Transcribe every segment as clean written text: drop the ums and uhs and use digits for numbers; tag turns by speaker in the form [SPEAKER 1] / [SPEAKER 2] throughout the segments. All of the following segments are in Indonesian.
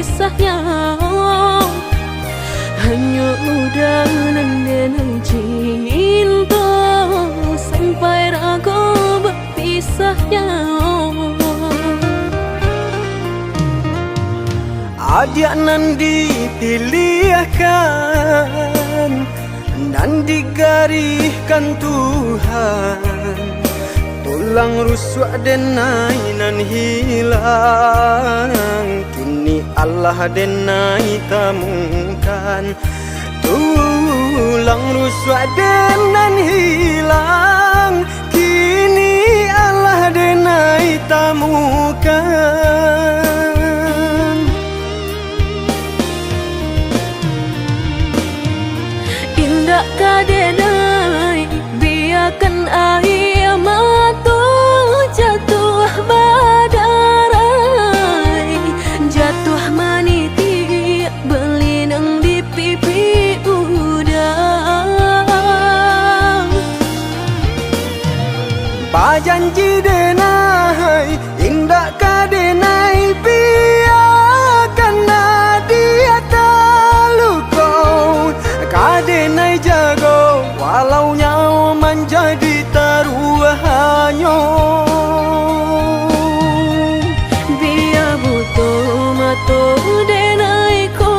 [SPEAKER 1] berpisahnya. Hanya udah nendenang cinta sampai ragu berpisahnya.
[SPEAKER 2] Adik nan dipilihkan dan digariskan Tuhan, tulang rusuk denai nan hilang, kini Allah denai temukan. Tulang rusuk denan hilang, kini Allah denai temukan.
[SPEAKER 1] Indah kadenai biarkan air mata jatuh badarai, jatuh maniti berlinang di pipi udang.
[SPEAKER 2] Bajanji denai indah kadenai biarkan dia terluka, kadenai jago walau nyawa menjadi taruhannya.
[SPEAKER 1] Biar butuh mata denai ko,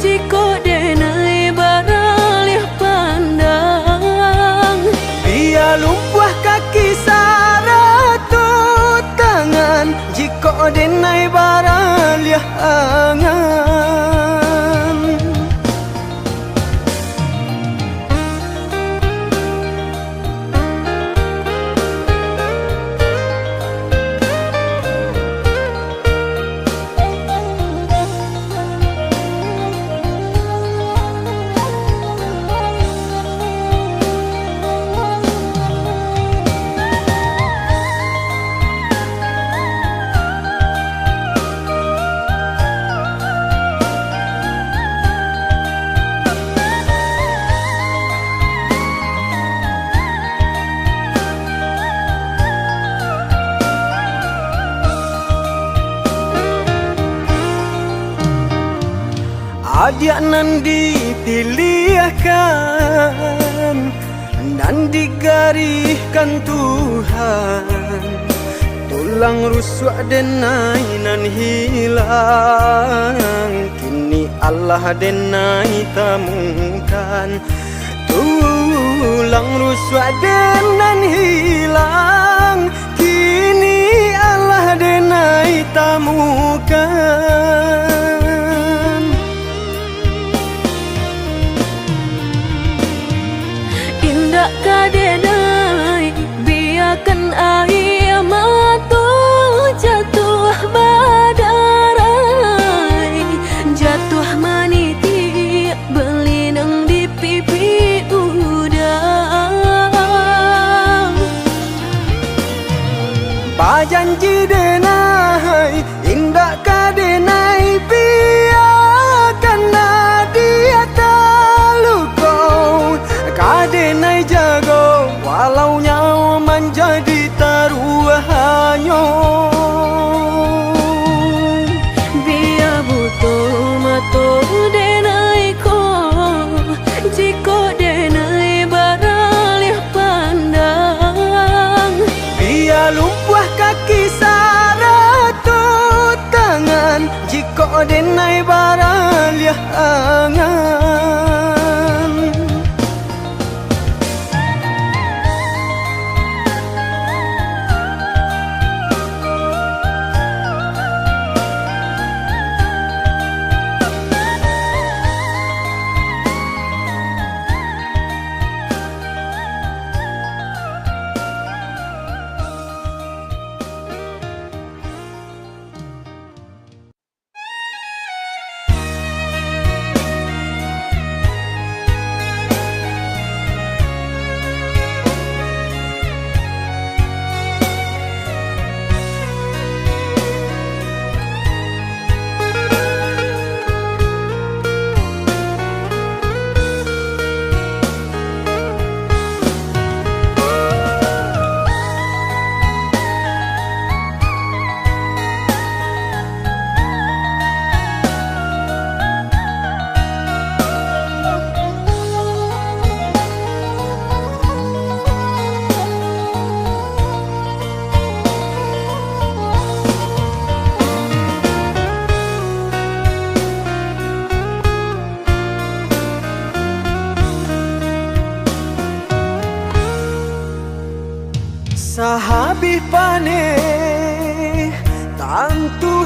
[SPEAKER 1] jika denai baralih pandang.
[SPEAKER 2] Biar lumpuh kaki saratut tangan, jika denai baralih angan. Adik nan dipilihkan dan digariskan Tuhan, tulang rusuk denai nan hilang, kini Allah denai temukan. Tulang rusuk denan hilang, kini Allah denai temukan.
[SPEAKER 1] Indah kadenai biarkan air mata jatuh badarai, jatuh maniti berlinang di pipi udang.
[SPEAKER 2] Bajanji denai indah kadenai biarkan dia terluka, kadenai jago walau nyawa menjadi taruhannya.
[SPEAKER 1] Biar butuh mata denai ko, jika denai baralih pandang.
[SPEAKER 2] Biar lumpuh kaki saratut tangan, jika denai baralih angan.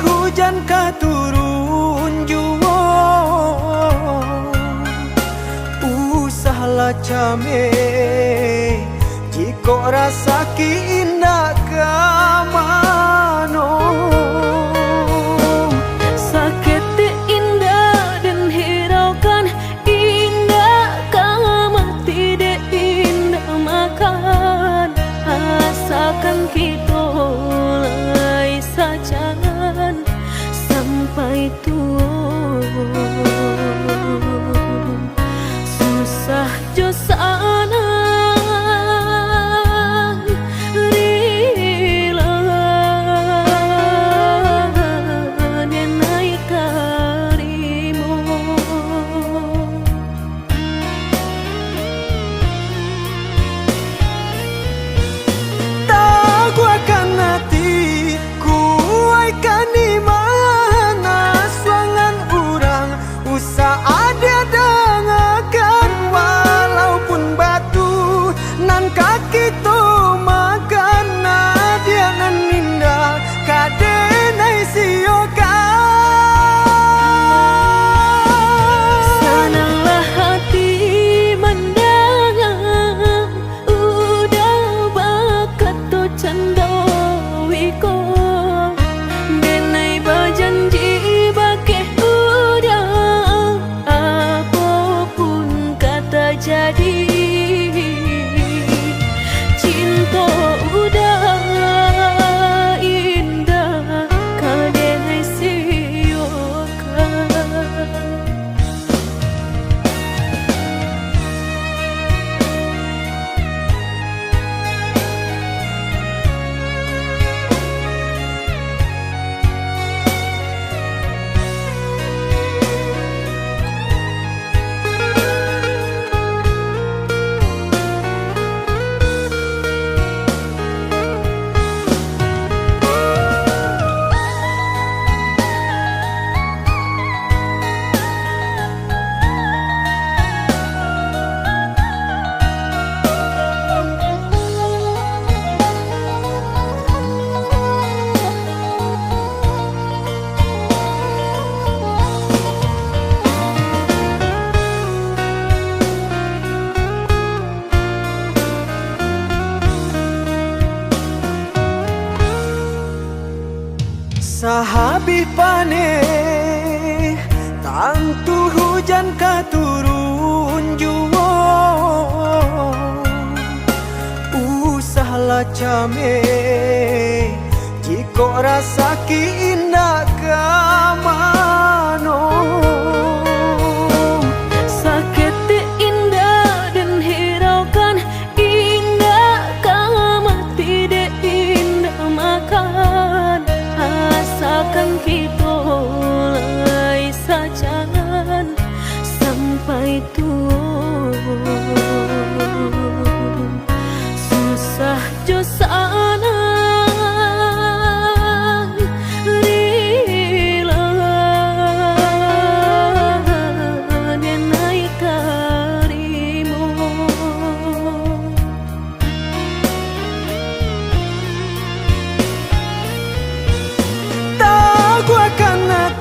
[SPEAKER 2] hujan ka turun jua, usahlah came jika rasa ki indah ka mano.
[SPEAKER 1] Sakit indah dan hiraukan indah ka mati de indah makan. Asakan kita lai sajangan sampai tua. Susah jo sana rila denai karimo.
[SPEAKER 2] Tahu akan hati kuaikan di mana suangan orang usah ada dengarkan walaupun batu nan kaki tu makan nadia nan indah kadenai siokan.
[SPEAKER 1] Senanglah hati mendengar udah bakat tu candawiko. Denai berjanji bakeh udah apapun kata jadi. Cinta udah indah kadenai siokan.
[SPEAKER 2] Sahabi pane tantu hujan ka turun jua, usahlah came jika rasa ki indah ka mano.
[SPEAKER 1] Sakit indah dan hiraukan indah ka mati de indah makan. Asakan kita lai sajangan sampai tua. Susah jo sana rila denai karimo.
[SPEAKER 2] Tahu akan hati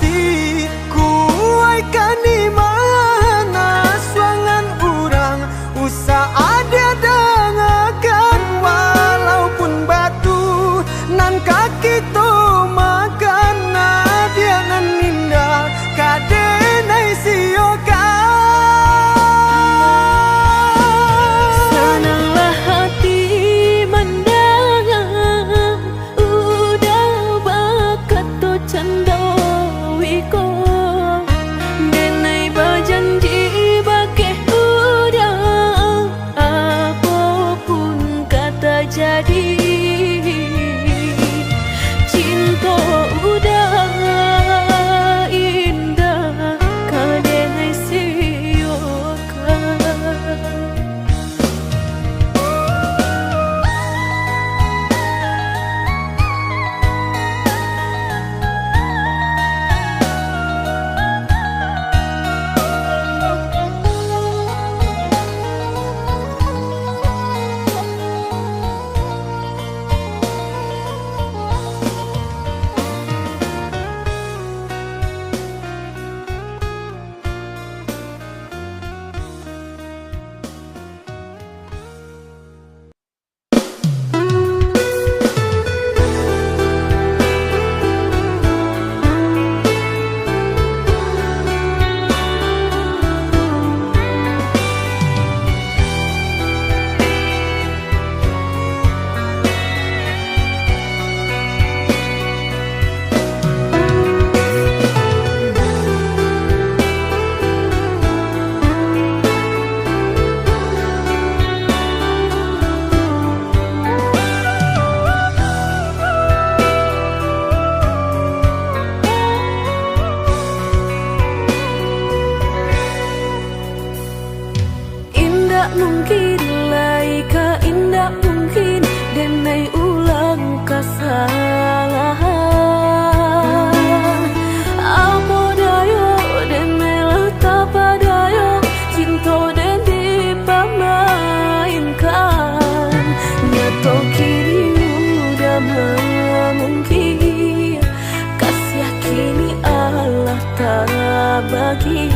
[SPEAKER 1] tak bagi.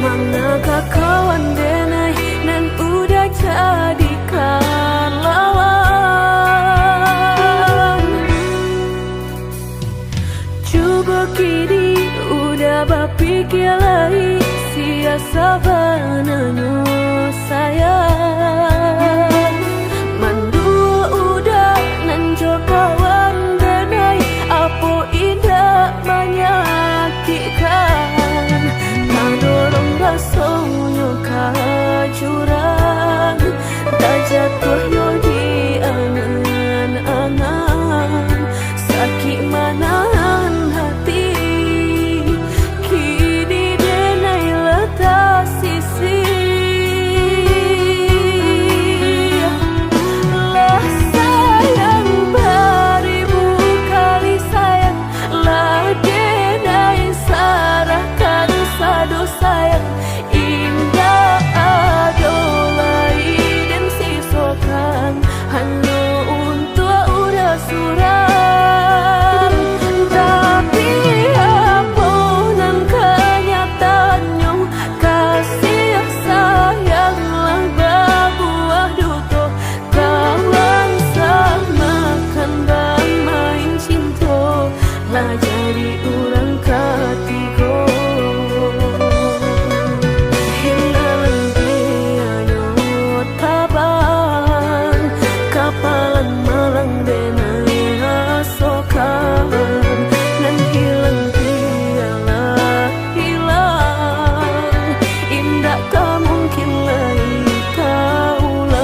[SPEAKER 1] Manakah kawan denai nan udah jadikan lawan. Coba kini udah berpikir lagi, siasa bananyo sayang. Mandua udah nanjo kawan denai, apa indah menyakitkan. Nadorong rasonyo kajurang, tak jatuh yo di angan-angan. Sakit manahan hati, kini denai letak sisi. Lah sayang beribu kali sayang, lah denai sarahkan sadu sayang. Indah adolai dan sisokan hanya untuk udah suram. Tapi apa nan kenyataannya, kasih sayanglah berbuah duto. Kawan samakan bermain cinta, lah jadi orang ketiga. Hilang dia taban, kapalan malang denai asokan. Dan hilang dialah hilang, indah tak mungkin lagi kaulang.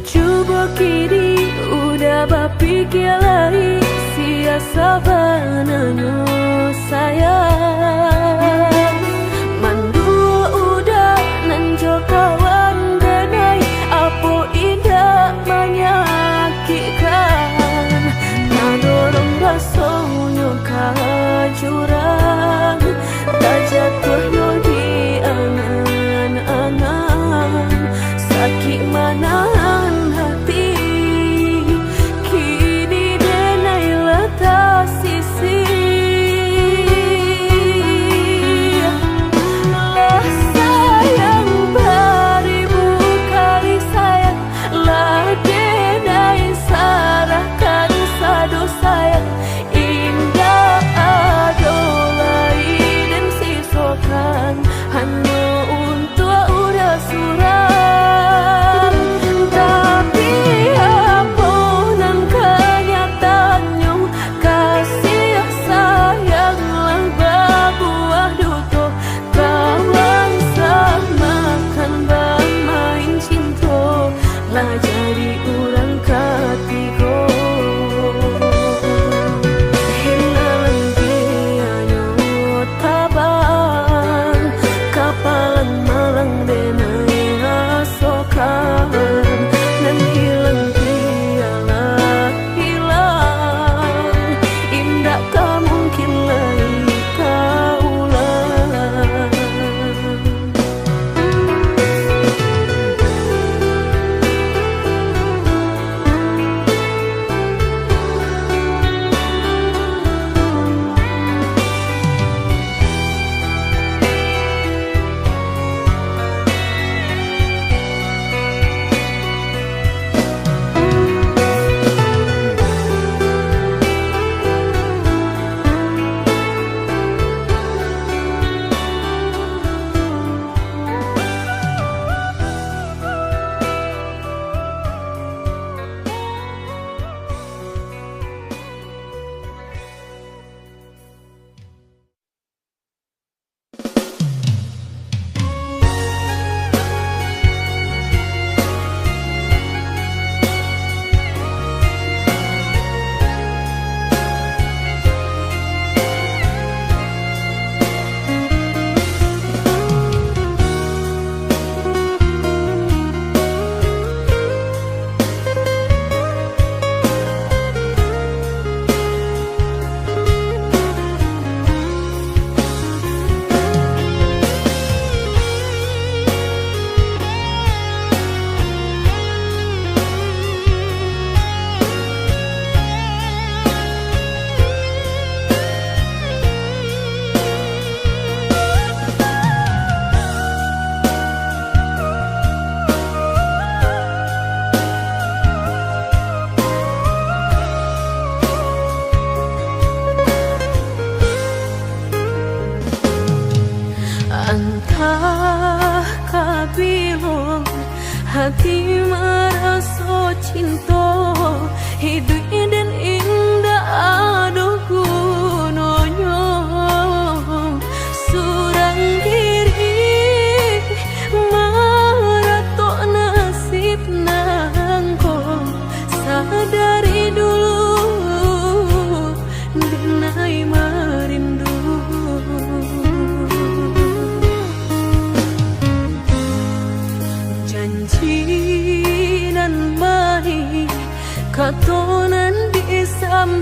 [SPEAKER 1] Coba kini udah berpikir lagi, siasa bananyo sayang. Mandua udah nanjo kawan denai, apa indah menyakitkan. Nadorong rasonyo kajurang, tak jatuh yo di angan-angan. Sakit manahan hati, kini denai letak sisi.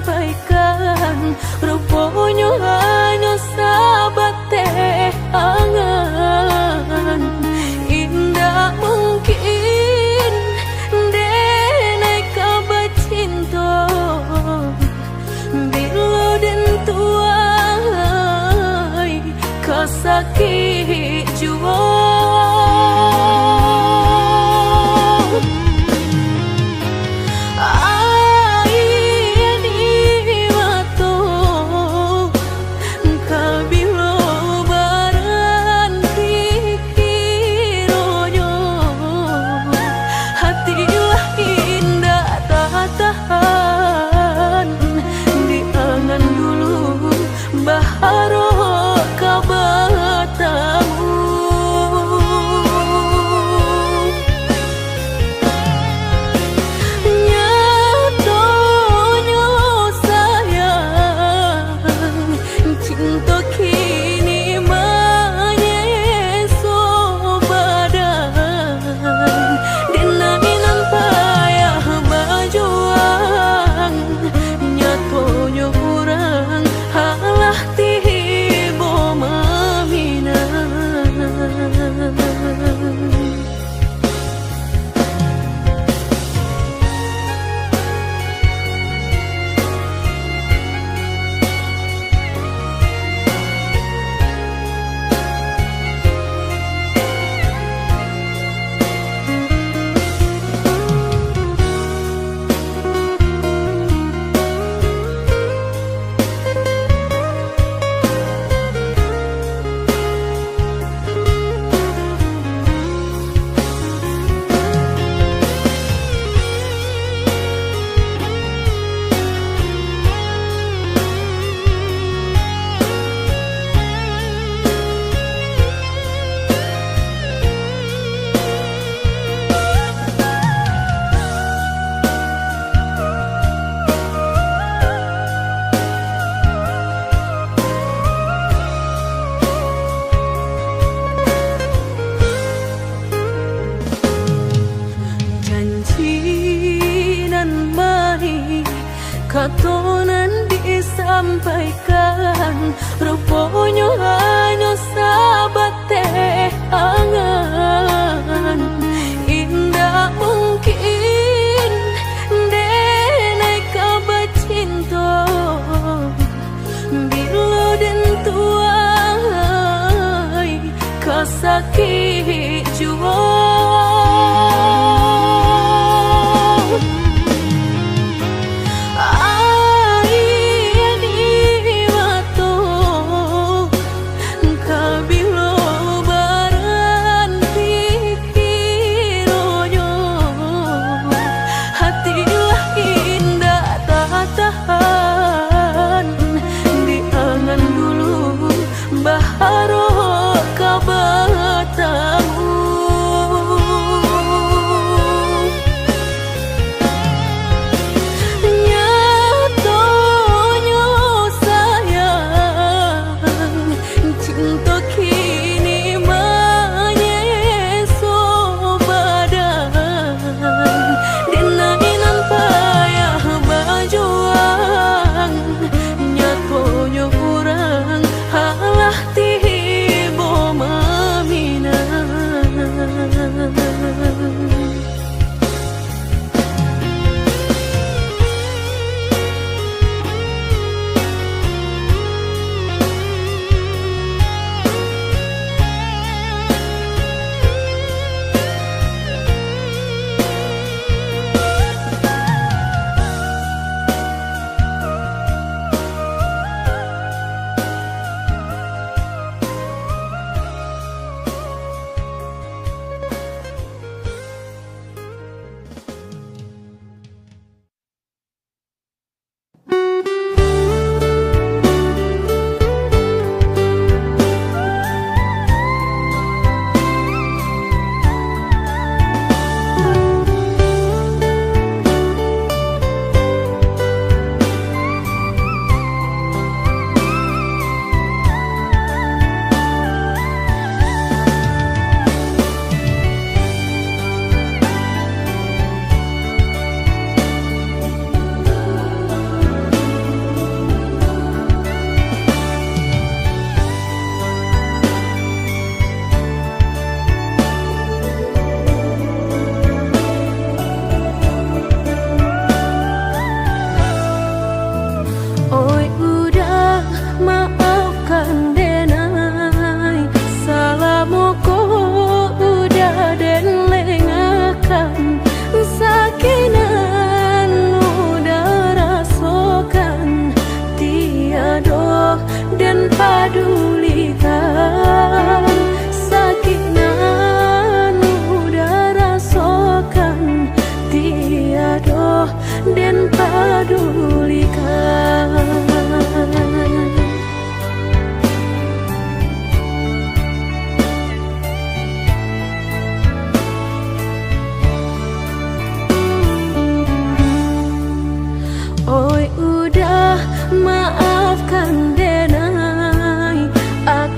[SPEAKER 1] disampaikan, rupanya hanya sahabat teh angan. Indah mungkin denai kabar cinta bila den tuai kasakit jua. Katonan disampaikan, rupanya hanya sahabat teh angan. Indah mungkin denai kabar cinta bila den tuai kasakit jua. Nyatonya urang halah ti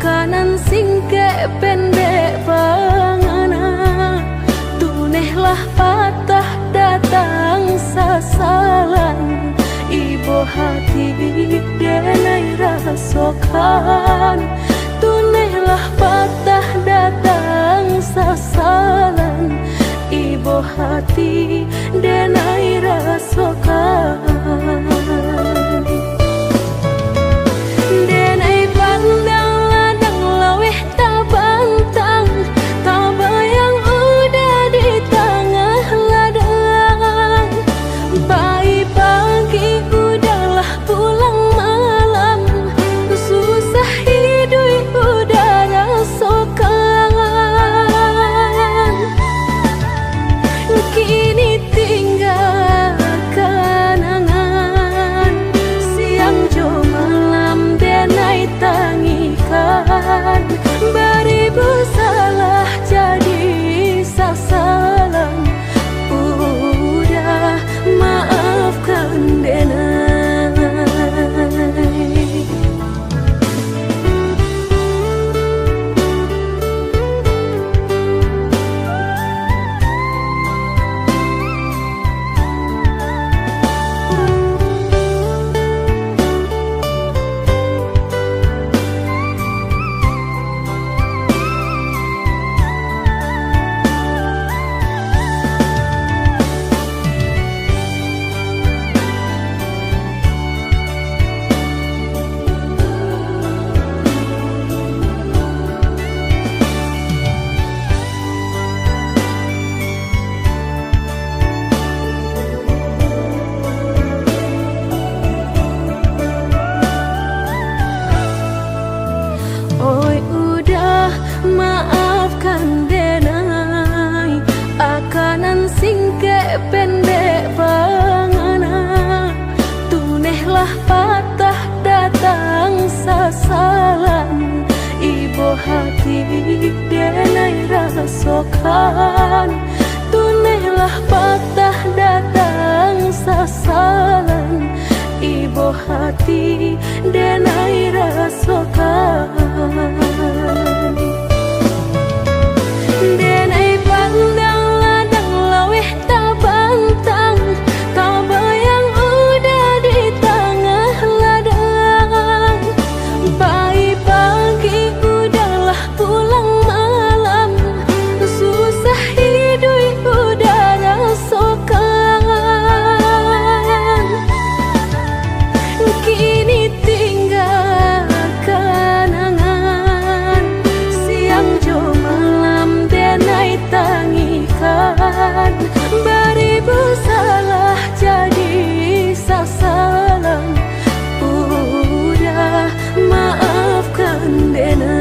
[SPEAKER 1] akanan singke pendek pangana tunehlah patah datang sasalan ibu hati denai rasokan tunehlah patah datang sasalan ibu hati denai rasokan denai pandang ladang laweh tabantang tabayang udah di tengah ladang bayi pagi udahlah pulang malam susah hidup udah rasokan kini tinggal kenangan siang jo malam denai tangikan beribu salah jadi sasalan udah maafkan denai. Oi udah maafkan denai akanan singke pendek pangana tunehlah patah datang sasalan ibu hati denai rasokan tunehlah patah datang sasalan ibu hati denai rasokan denai pandang ladang laweh tabantang tabayang udah di tengah ladang bayi pagi udahlah pulang malam susah hidup udah rasokan kini tinggal kenangan siang jo malam denai tangikan beribu salah jadi sasalan udah maafkan denai.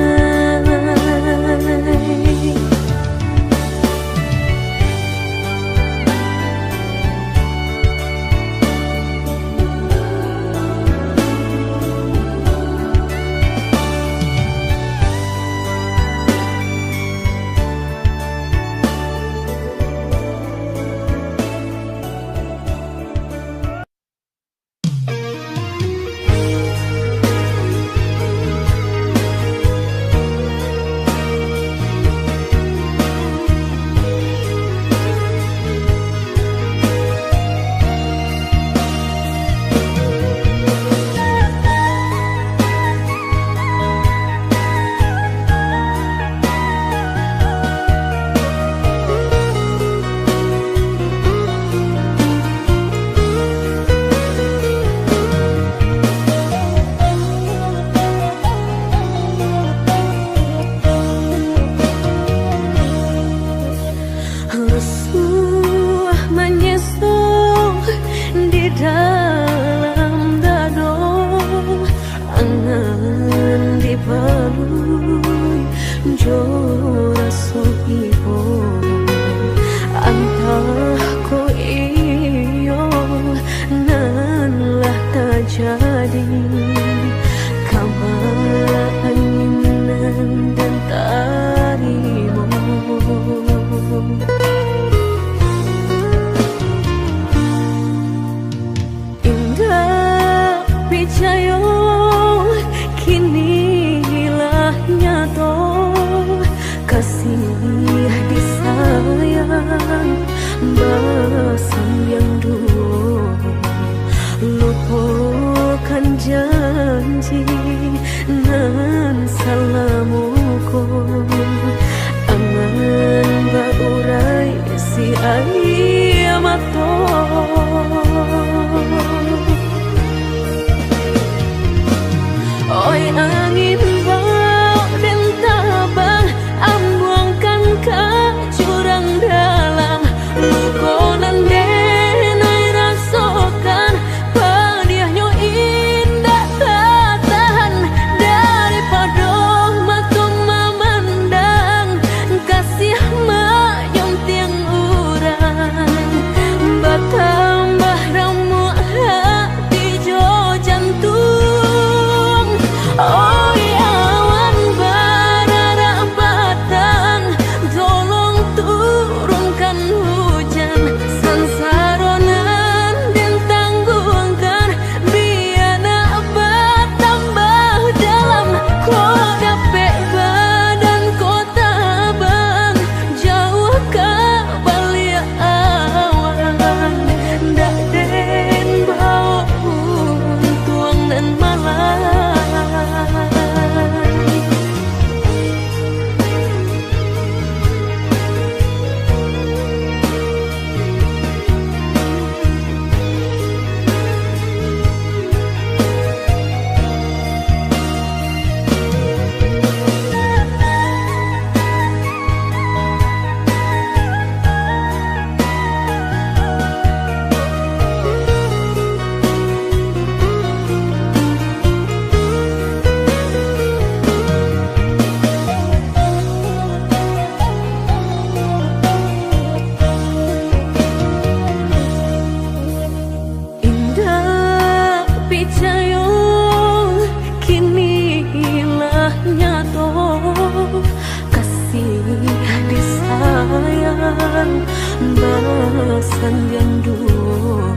[SPEAKER 1] Indah picayo kini hilangnya nyato kasih disayang basi yang dulu lupakan janji nan salamuku angan baurai si ayamato oi angin bau dan tabang ambuangkan ke jurang dalam lukonan denai rasakan padiahnya indah tak tahan daripada mata memandang kasih mayung tiang urang bertambah ramu hati jo jantung. Oi awan barara batang tolong turunkan hujan sansaronan dan tanggungkan biana bertambah dalam kau dapet badan kota bang jauh ke balik awan dak den bau tuang dan malam. Balasan yang dulu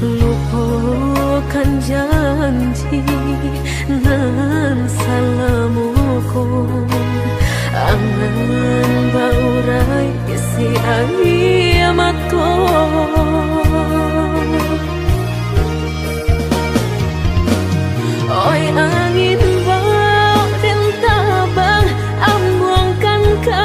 [SPEAKER 1] lupakan janji nan salamuku angan baurai si ayamato oi angin bau dan tabang ambuangkan ke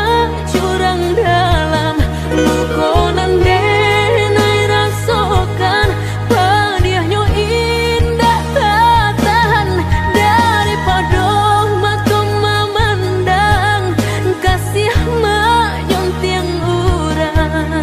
[SPEAKER 1] jurang dalam lukonan denai rasakan padiahnya indah tak tahan daripada mata memandang kasih mayung tiang urang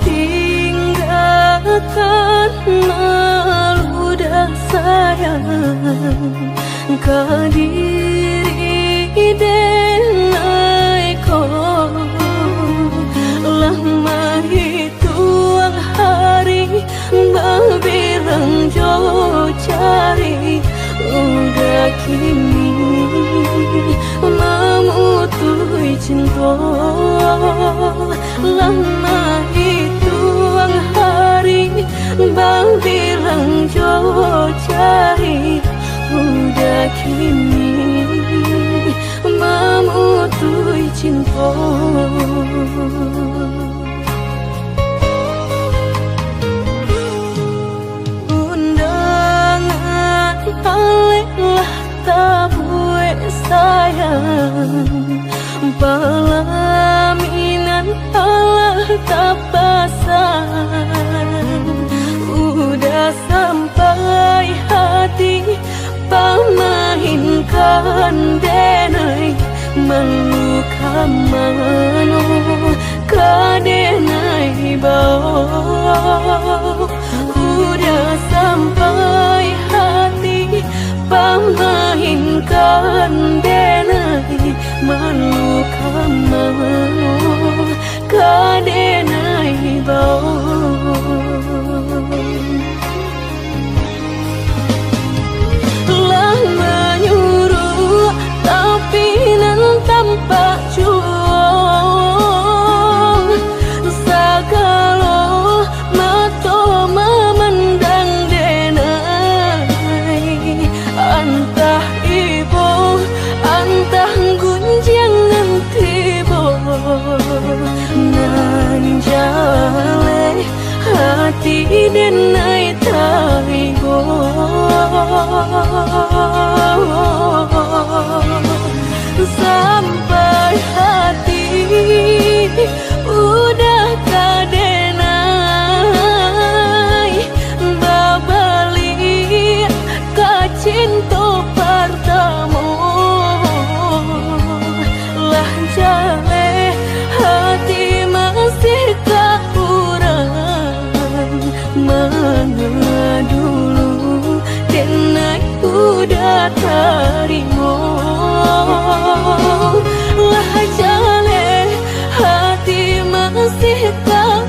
[SPEAKER 1] tinggalkan meludah sayang kadiri denai ko lama hituang hari babirang jo cari udah kini memutui cinta lama hituang hari babirang jo cari udah kini memutui cinta. Undangan alelah tabue sayang pelaminan Allah tak pasang udah sampai hati pamahinkan denai meluka mano kadenai bau udah sampai hati pamahinkan denai meluka mano kadenai bau menyuruh tapi nan tanpa juang sagalo mato memandang denai antah ibu antah gunjangan tibo nan jale hati denai taibo sampai hati udah kadenai babali kacinto pertama lah jale hati masih kurang mana dulu denai udah terima lah jale hati masih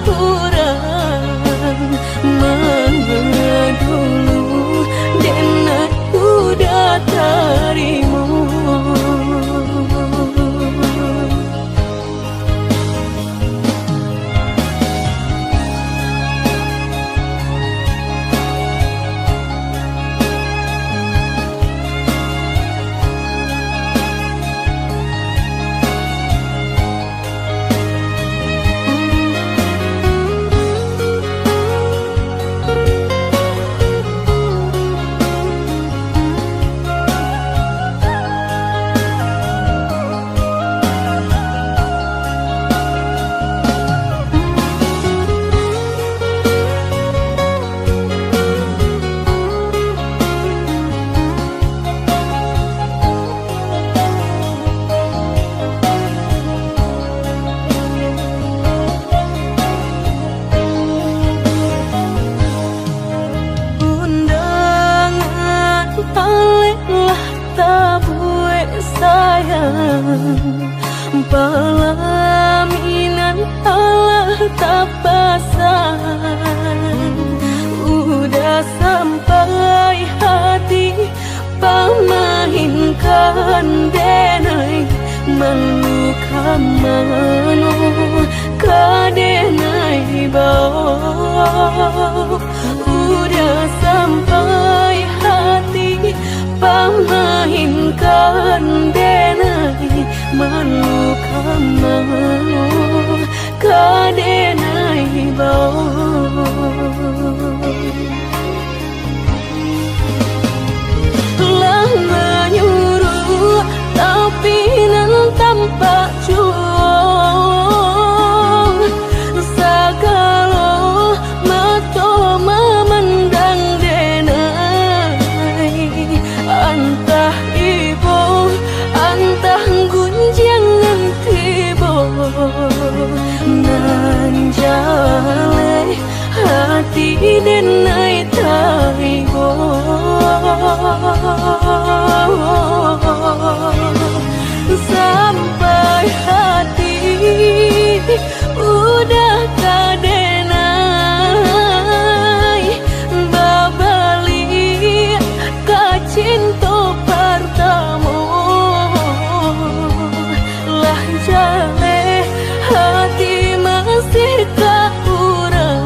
[SPEAKER 1] kurang mana dulu denai udah terima. Pelaminan Allah tak pasang udah sampai hati pamahinkan denai meluka mano kadenai bau udah sampai hati pamahinkan denai meluka mano kadenai bau lah menyuruh tapi nan tanpa juang sagalo mato memandang denai antah ibu antah gunjangan tibo denai tai bo sampai hati udah kadenai babali kacinto pertamo lah jale hati masih kekurangan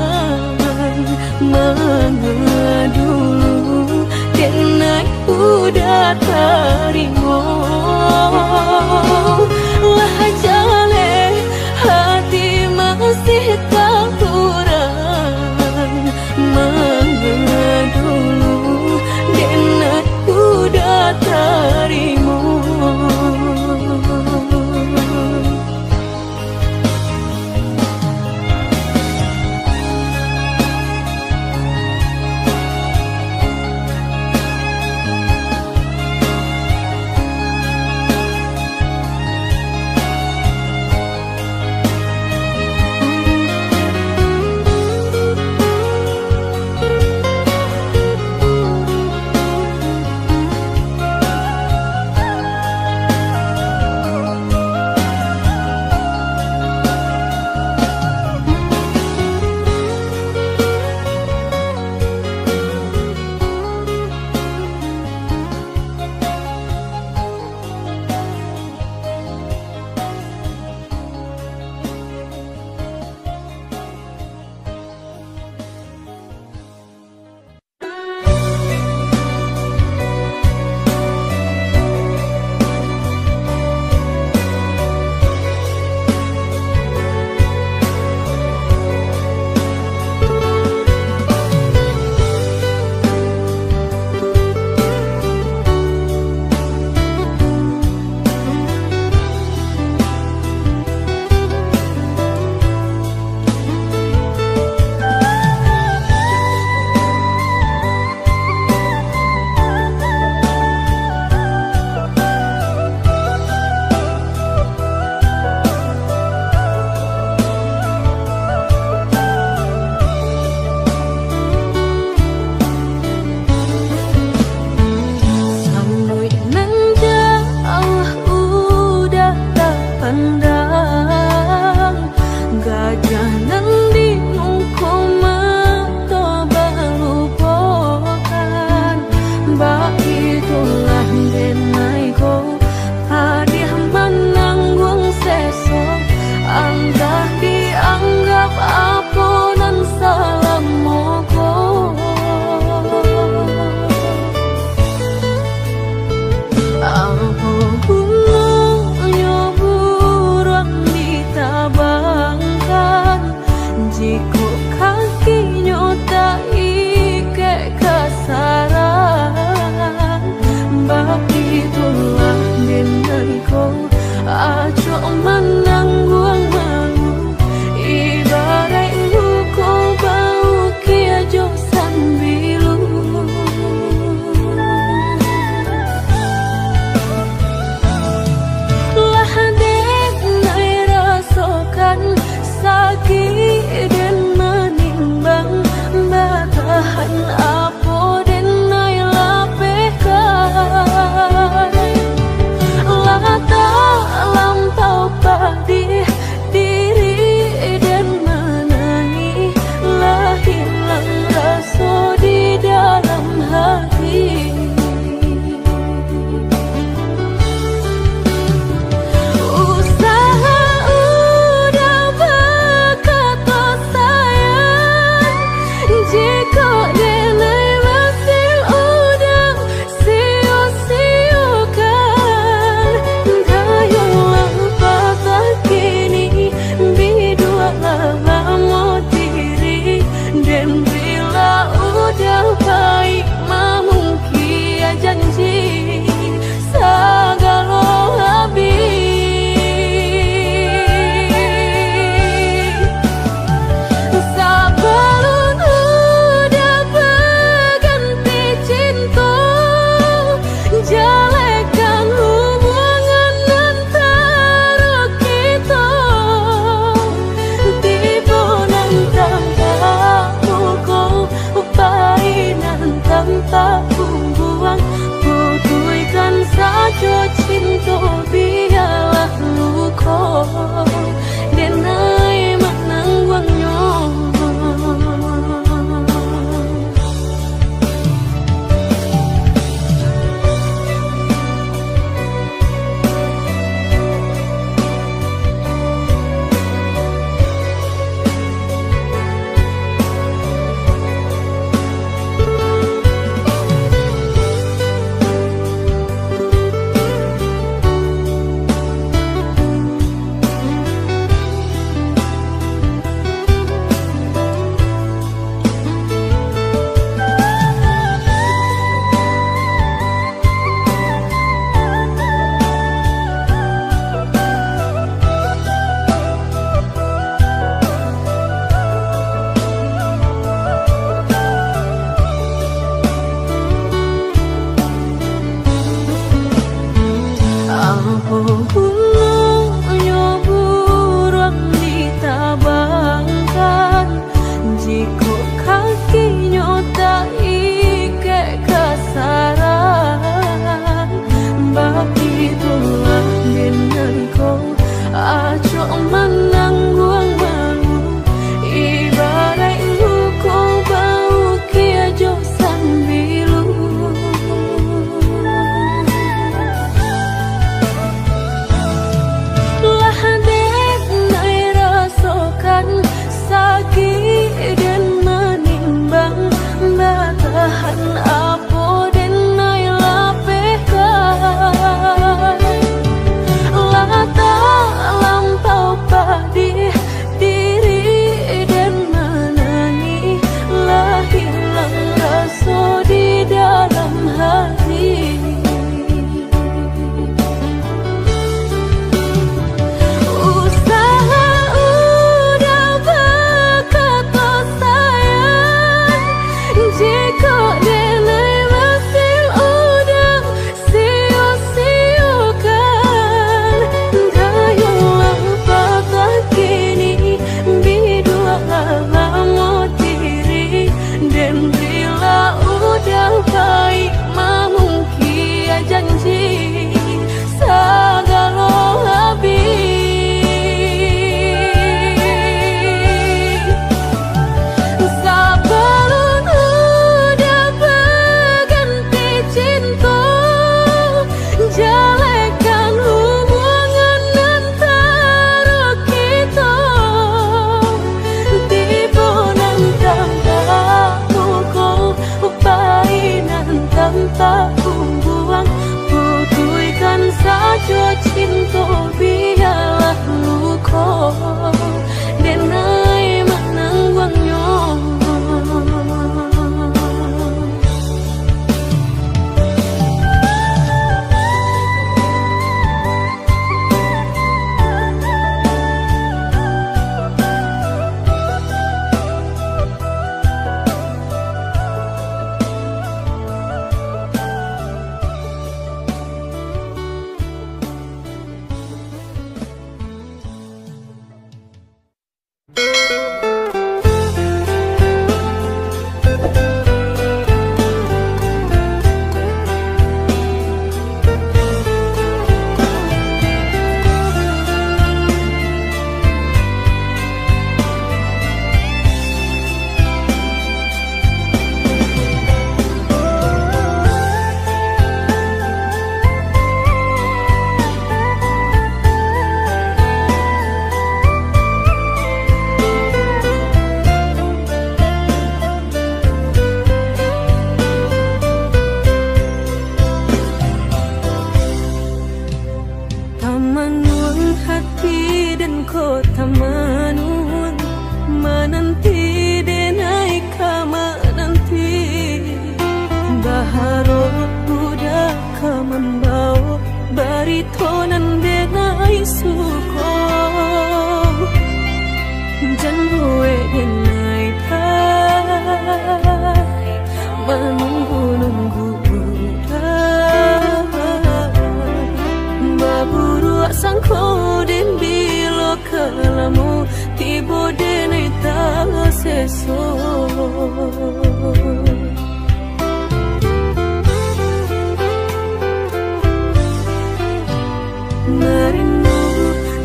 [SPEAKER 1] Merindu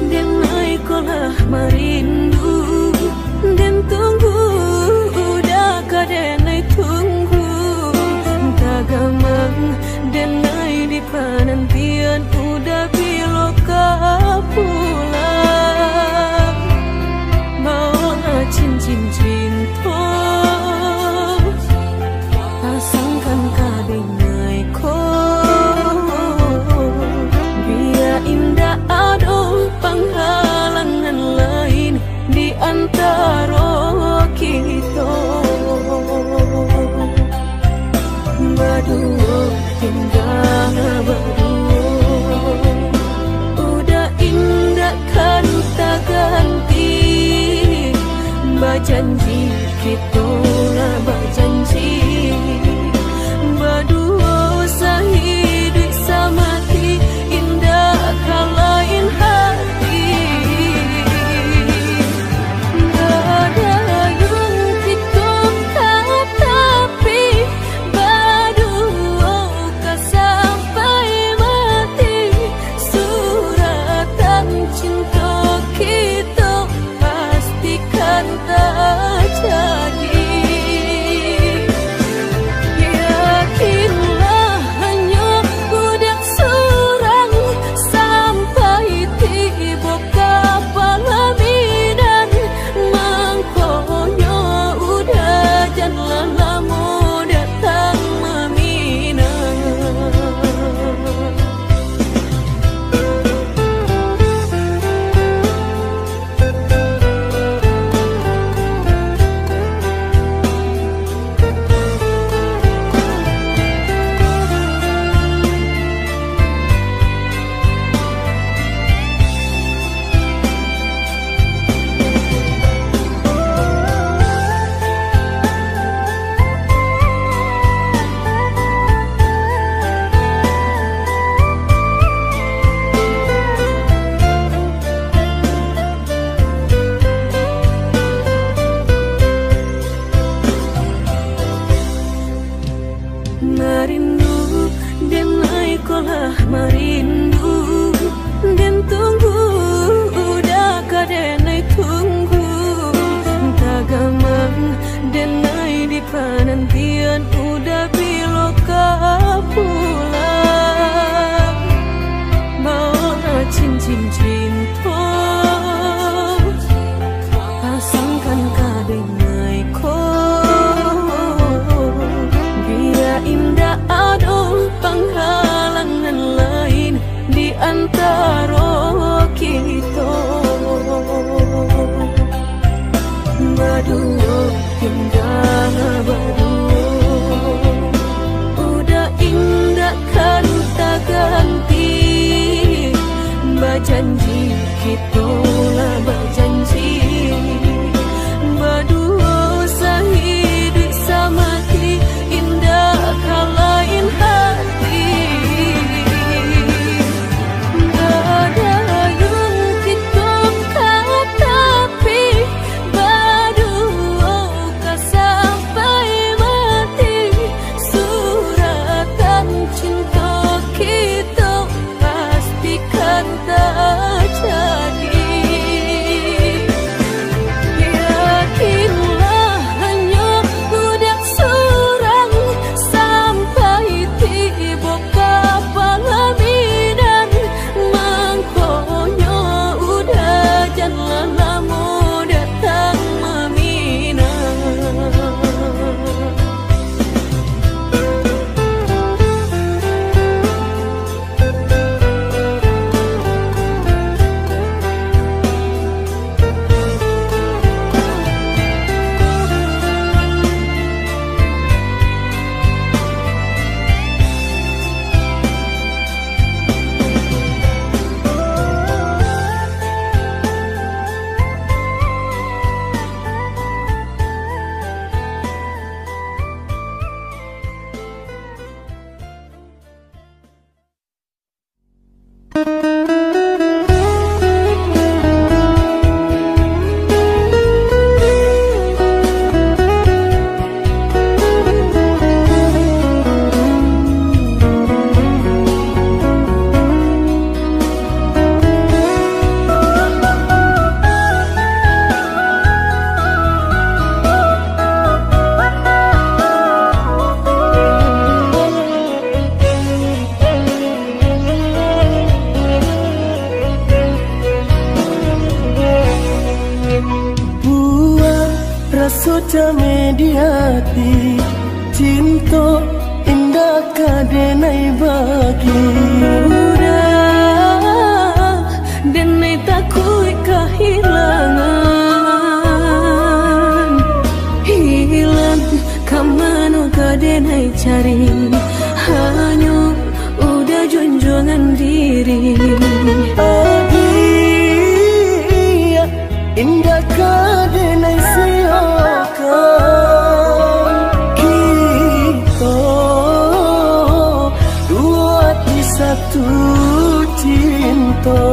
[SPEAKER 1] dan naik kolah merindu dan tunggu udah kadenai tunggu tagamang dan naik di penantian udah biloka pulang mau cincin cinta pasangkan kadenai ko biar indah ada penghalangan lain di antara kita berdua indah berdua udah indah kan tak ganti berjanji kita lah berjanji berdua sehidup semati indah kalain hati gak ada yang kita tapi berdua kan sampai mati suratan cinta kita pastikan tak jadi. Yakinlah hanya budak surang sampai tiba kapal bidan mangkonya udah jangan lama datang meminang. Merindu dan naik kolah merindu dan tunggu udah kadenai tunggu tagamang dan naik di penantian udah biloka pulang mau cincin cinta pasangkan kadenai ko indah ada penghalangan lain di antara kita berdua indah berdua
[SPEAKER 2] sudah mediati cinta indah kadenai bagi
[SPEAKER 1] udah denai takui kehilangan hilang kamano kadenai cari hanya udah junjungan diri
[SPEAKER 2] adia indah kadenai siakan kita dua di satu cinta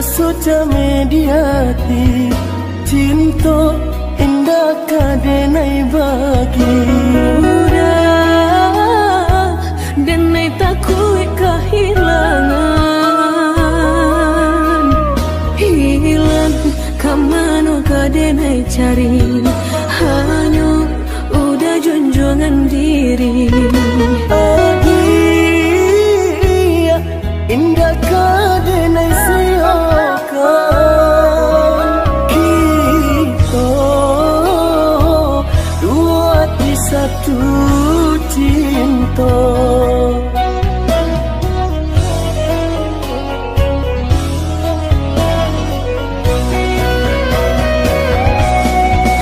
[SPEAKER 2] sudah mediati cinta indah kadenai bagi
[SPEAKER 1] udah denai takui kehilangan hilang kamano kadenai cari hanya udah junjungan diri
[SPEAKER 2] adia indah kadenai satu cinta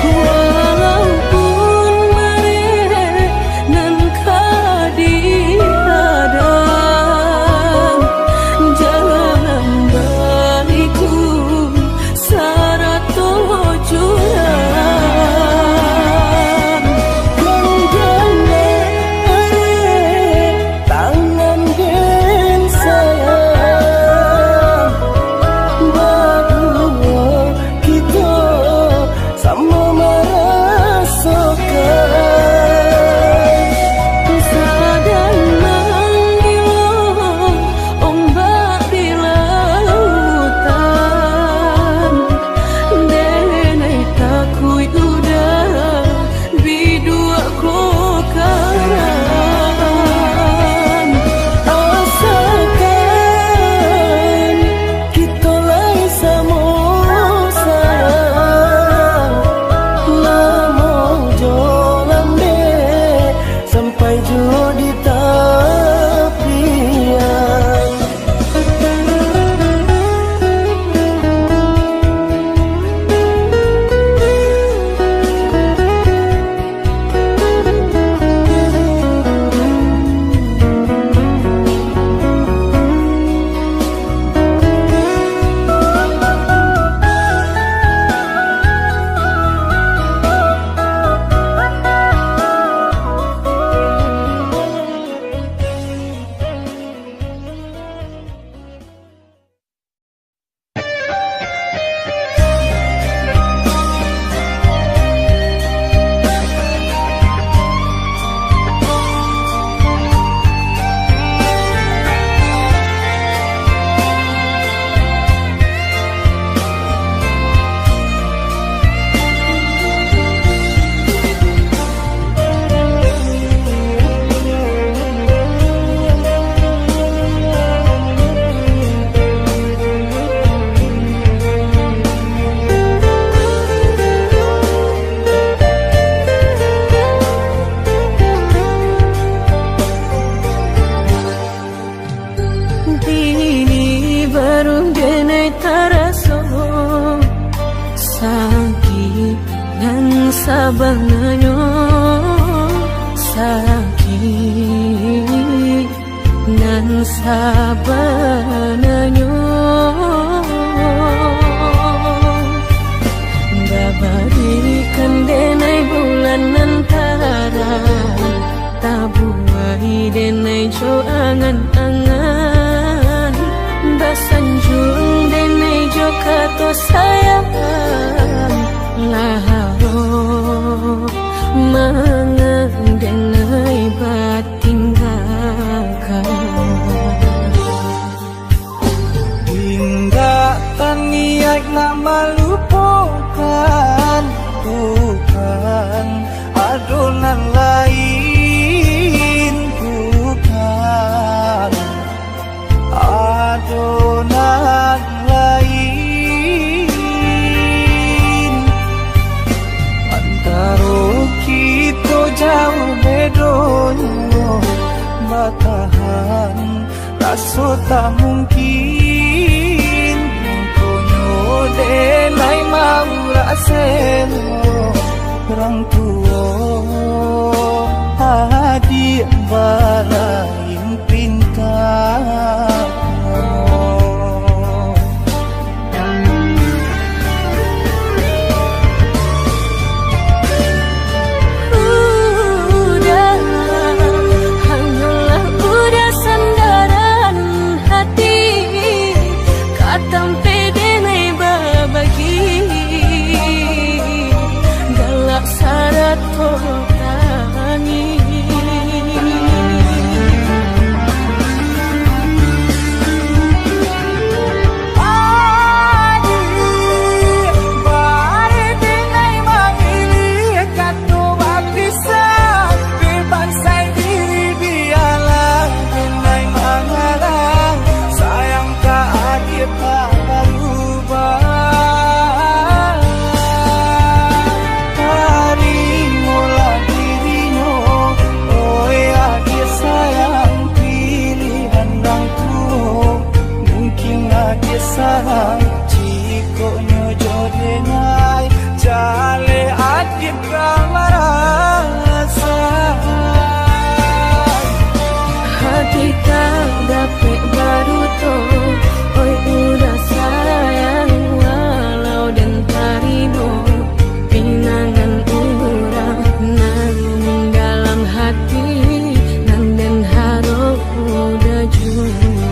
[SPEAKER 1] walaupun mereka nan baru denai taraso sakit dan sabanganyo sakit dan sabanganyo babarikan denai bulan antara tabuai denai jo angan-angan basanjung denai jo kato sayang laharo mangan denai batinggalkan
[SPEAKER 2] hingga taniak nak melupakan bukan adonan lain bukan adonan lain antara kita jauh bedonyo batahan rasa tak mungkin konyo denai mau raseno orang tua adik balain pintar sayang jiko nyojo denai jale adit kamarasa
[SPEAKER 1] hati tak dapat baru to oi udah sayang walau dan tarino pinangan urang nang dalam hati nan den haro udah jujur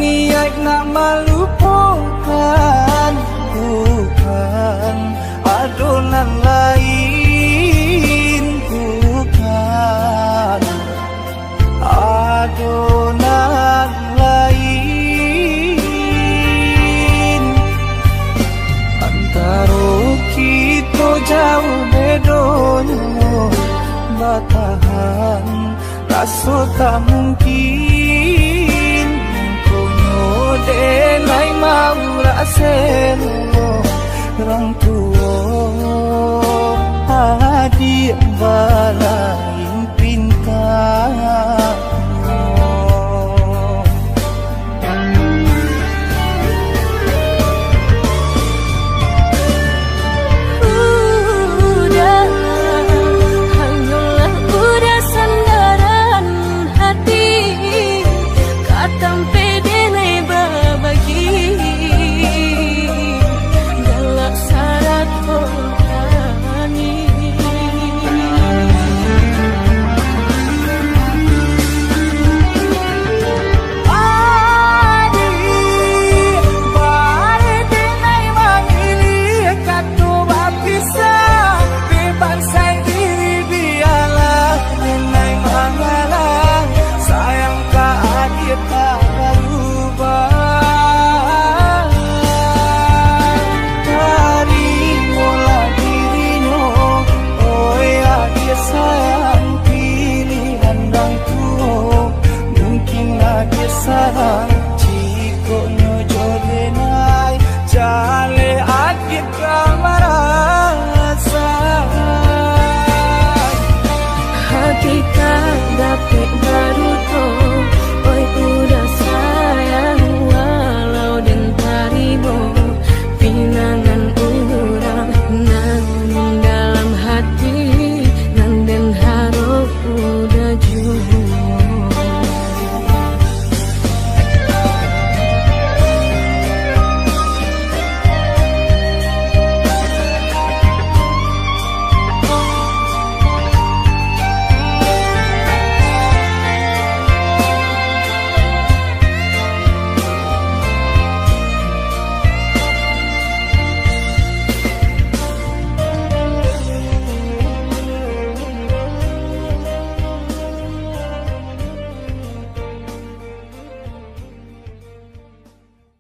[SPEAKER 2] niat nak melupakan bukan adonan lain bukan adonan lain antara kita jauh bedonyo batahan rasa tak mungkin denai mau raseno orang tua adik balai